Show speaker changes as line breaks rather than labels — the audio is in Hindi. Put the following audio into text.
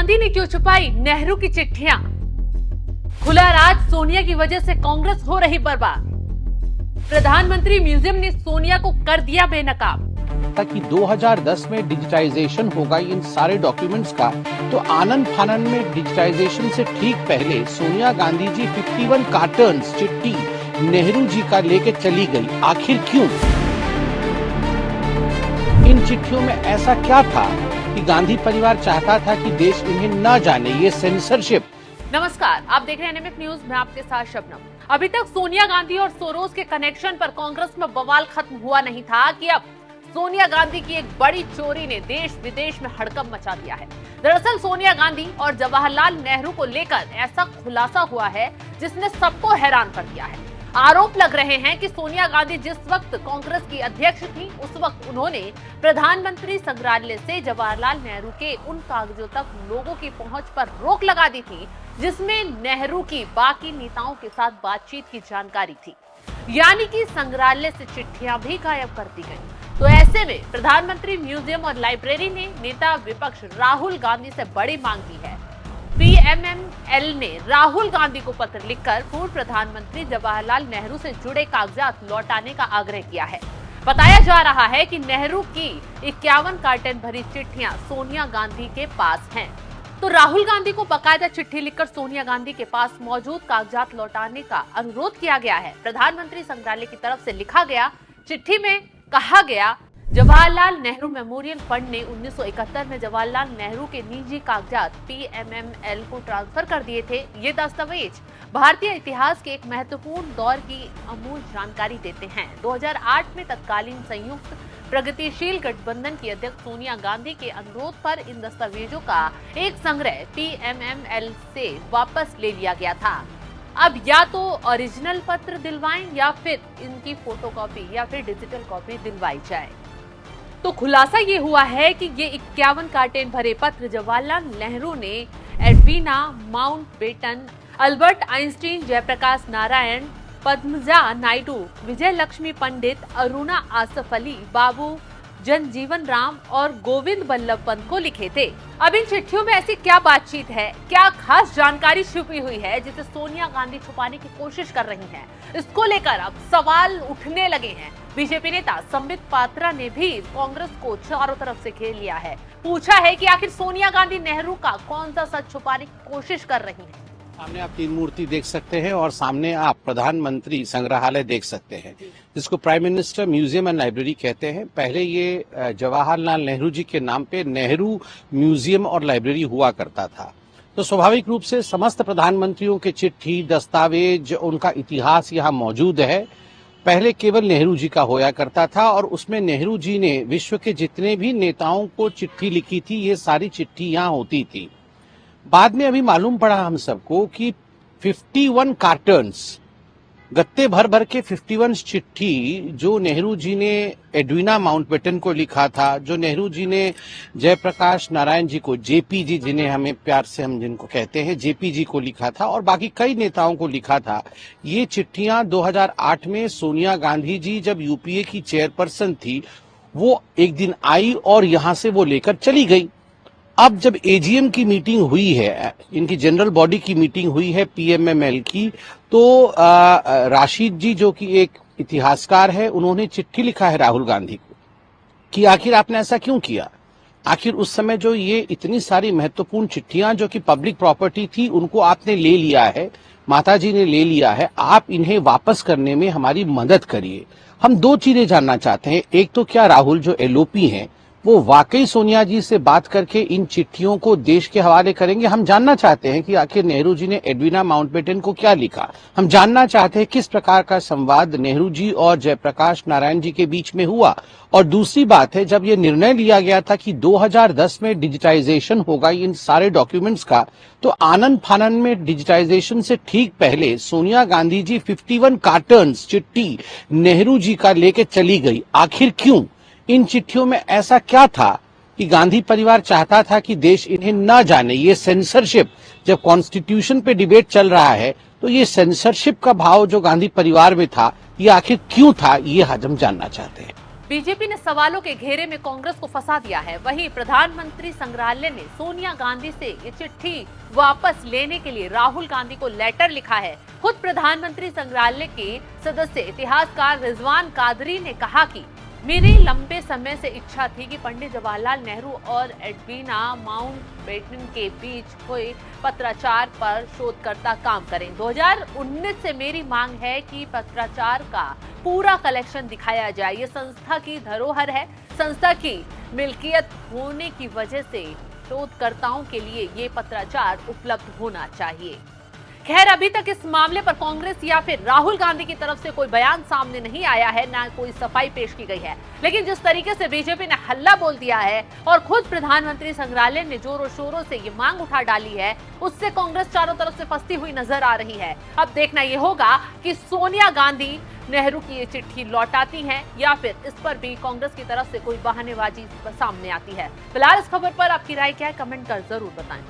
गांधी ने क्यों छुपाई नेहरू की चिट्ठियां? खुला राज, सोनिया की वजह से कांग्रेस हो रही बर्बाद। प्रधानमंत्री म्यूजियम ने सोनिया को कर दिया बेनकाब।
कि 2010 में डिजिटाइजेशन होगा इन सारे डॉक्यूमेंट्स का, तो आनन फानन में डिजिटाइजेशन से ठीक पहले सोनिया गांधी जी 51 कार्टन्स चिट्ठी नेहरू जी का लेके चली गई। आखिर क्यों? इन चिट्ठियों में ऐसा क्या था कि गांधी परिवार चाहता था कि देश इन्हें न जाने? ये सेंसरशिप।
नमस्कार, आप देख रहे हैं एनएमएफ न्यूज। मैं आपके साथ शबनम। अभी तक सोनिया गांधी और सोरोस के कनेक्शन पर कांग्रेस में बवाल खत्म हुआ नहीं था कि अब सोनिया गांधी की एक बड़ी चोरी ने देश विदेश में हड़कंप मचा दिया है। दरअसल सोनिया गांधी और जवाहरलाल नेहरू को लेकर ऐसा खुलासा हुआ है जिसने सबको हैरान कर दिया है। आरोप लग रहे हैं कि सोनिया गांधी जिस वक्त कांग्रेस की अध्यक्ष थी, उस वक्त उन्होंने प्रधानमंत्री संग्रहालय से जवाहरलाल नेहरू के उन कागजों तक लोगों की पहुंच पर रोक लगा दी थी जिसमें नेहरू की बाकी नेताओं के साथ बातचीत की जानकारी थी। यानी कि संग्रहालय से चिट्ठियां भी गायब कर दी गई। तो ऐसे में प्रधानमंत्री म्यूजियम और लाइब्रेरी ने नेता विपक्ष राहुल गांधी से बड़ी मांग की है। पीएमएमएल ने राहुल गांधी को पत्र लिखकर पूर्व प्रधानमंत्री जवाहरलाल नेहरू से जुड़े कागजात लौटाने का आग्रह किया है। बताया जा रहा है कि नेहरू की 51 कार्टन भरी चिट्ठियां सोनिया गांधी के पास हैं। तो राहुल गांधी को बकायदा चिट्ठी लिखकर सोनिया गांधी के पास मौजूद कागजात लौटाने का अनुरोध किया गया है। प्रधानमंत्री संग्रहालय की तरफ से लिखा गया चिट्ठी में कहा गया, जवाहरलाल नेहरू मेमोरियल फंड ने 1971 में जवाहरलाल नेहरू के निजी कागजात पीएमएमएल को ट्रांसफर कर दिए थे। ये दस्तावेज भारतीय इतिहास के एक महत्वपूर्ण दौर की अमूल जानकारी देते हैं। 2008 में तत्कालीन संयुक्त प्रगतिशील गठबंधन की अध्यक्ष सोनिया गांधी के अनुरोध पर इन दस्तावेजों का एक संग्रह पीएमएमएल से वापस ले लिया गया था। अब या तो ओरिजिनल पत्र दिलवाएं या फिर इनकी फोटोकॉपी या फिर डिजिटल कॉपी दिलवाई जाए। तो खुलासा ये हुआ है कि ये 51 कार्टन भरे पत्र जवाहरलाल नेहरू ने Edwina Mountbatten, Albert Einstein, Jayaprakash Narayan, Padmaja Naidu, Vijaya Lakshmi Pandit, Aruna Asaf Ali, Babu Jagjivan Ram और गोविंद बल्लभ पंत को लिखे थे। अब इन चिट्ठियों में ऐसी क्या बातचीत है, क्या खास जानकारी छुपी हुई है जिसे सोनिया गांधी छुपाने की कोशिश कर रही हैं? इसको लेकर अब सवाल उठने लगे हैं। बीजेपी नेता संबित पात्रा ने भी कांग्रेस को चारों तरफ से घेर लिया है। पूछा है कि आखिर सोनिया गांधी नेहरू का कौन सा सच छुपाने की कोशिश कर रही है।
सामने आप तीन मूर्ति देख सकते हैं और सामने आप प्रधानमंत्री संग्रहालय देख सकते हैं, जिसको prime minister museum and library कहते हैं। पहले ये जवाहरलाल नेहरू जी के नाम पे नेहरू म्यूजियम और लाइब्रेरी हुआ करता था। तो स्वाभाविक रूप से समस्त प्रधानमंत्रियों के चिट्ठी, दस्तावेज, उनका इतिहास यहाँ मौजूद है। पहले केवल नेहरू जी का होया करता था और उसमें नेहरू जी ने विश्व के जितने भी नेताओं को चिट्ठी लिखी थी, ये सारी चिट्ठी यहाँ होती थी। बाद में अभी मालूम पड़ा हम सबको कि 51 कार्टन्स, गत्ते भर भर के 51 चिट्ठी जो नेहरू जी ने एडवीना माउंटबेटन को लिखा था, जो नेहरू जी ने जयप्रकाश नारायण जी को, जेपी जी जिन्हें हमें प्यार से हम जिनको कहते हैं, जेपी जी को लिखा था और बाकी कई नेताओं को लिखा था। ये चिट्ठियां 2008 में सोनिया गांधी जी जब यूपीए की चेयरपर्सन थी, वो एक दिन आई और यहां से वो लेकर चली गई। अब जब एजीएम की मीटिंग हुई है, इनकी जनरल बॉडी की मीटिंग हुई है पीएमएमएल की, तो राशिद जी जो कि एक इतिहासकार है, उन्होंने चिट्ठी लिखा है राहुल गांधी को कि आखिर आपने ऐसा क्यों किया। आखिर उस समय जो ये इतनी सारी महत्वपूर्ण चिट्ठियां जो कि पब्लिक प्रॉपर्टी थी, उनको आपने ले लिया है, माता जी ने ले लिया है, आप इन्हें वापस करने में हमारी मदद करिए। हम दो चीजें जानना चाहते हैं। एक तो क्या राहुल जो एलओपी हैं वो वाकई सोनिया जी से बात करके इन चिट्ठियों को देश के हवाले करेंगे? हम जानना चाहते हैं कि आखिर नेहरू जी ने एडवीना माउंटबेटन को क्या लिखा। हम जानना चाहते हैं किस प्रकार का संवाद नेहरू जी और जयप्रकाश नारायण जी के बीच में हुआ। और दूसरी बात है, जब ये निर्णय लिया गया था कि 2010 में डिजिटाइजेशन होगा इन सारे डॉक्यूमेंट्स का, तो आनन फानन में डिजिटाइजेशन से ठीक पहले सोनिया गांधी जी 51 कार्टन्स चिट्ठी नेहरू जी का लेके चली गई। आखिर क्यों? इन चिट्ठियों में ऐसा क्या था कि गांधी परिवार चाहता था कि देश इन्हें न जाने? ये सेंसरशिप, जब कॉन्स्टिट्यूशन पे डिबेट चल रहा है, तो ये सेंसरशिप का भाव जो गांधी परिवार में था, ये आखिर क्यों था, ये हम जानना चाहते हैं।
बीजेपी ने सवालों के घेरे में कांग्रेस को फंसा दिया है। वहीं प्रधानमंत्री संग्रहालय ने सोनिया गांधी से ये चिट्ठी वापस लेने के लिए राहुल गांधी को लेटर लिखा है। खुद प्रधानमंत्री संग्रहालय के सदस्य इतिहासकार रिजवान कादरी ने कहा कि मेरी लंबे समय से इच्छा थी कि पंडित जवाहरलाल नेहरू और एडवीना माउंटबेटन के बीच हुए पत्राचार पर शोधकर्ता काम करें। 2019 से मेरी मांग है कि पत्राचार का पूरा कलेक्शन दिखाया जाए। ये संस्था की धरोहर है। संस्था की मिल्कियत होने की वजह से शोधकर्ताओं के लिए ये पत्राचार उपलब्ध होना चाहिए। खैर, अभी तक इस मामले पर कांग्रेस या फिर राहुल गांधी की तरफ से कोई बयान सामने नहीं आया है, ना कोई सफाई पेश की गई है। लेकिन जिस तरीके से बीजेपी ने हल्ला बोल दिया है और खुद प्रधानमंत्री संग्रहालय ने जोरों शोरों से ये मांग उठा डाली है, उससे कांग्रेस चारों तरफ से फंसती हुई नजर आ रही है। अब देखना यह होगा कि सोनिया गांधी नेहरू की ये चिट्ठी लौटाती हैं या फिर इस पर भी कांग्रेस की तरफ से कोई बहानेबाजी सामने आती है। फिलहाल इस खबर पर आपकी राय क्या है, कमेंट कर जरूर बताएं।